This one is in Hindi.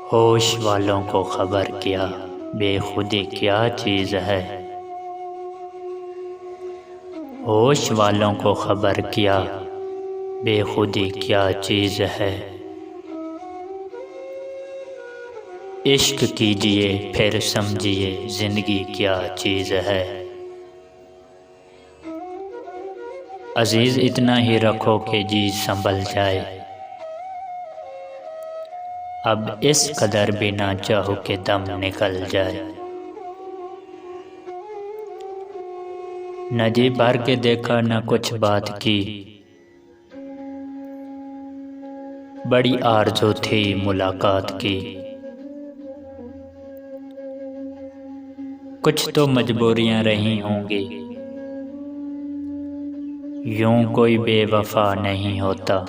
होश वालों को खबर क्या बेखुदी क्या चीज़ है। होश वालों को खबर क्या बेखुदी क्या चीज़ है। इश्क कीजिए फिर समझिए ज़िंदगी क्या चीज़ है। अजीज़ इतना ही रखो कि जी संभल जाए, अब इस कदर भी ना चाहो कि दम निकल जाए। न जी भर के देखा न कुछ बात की, बड़ी आरज़ू थी मुलाकात की। कुछ तो मजबूरियां रही होंगी, यूं कोई बेवफा नहीं होता।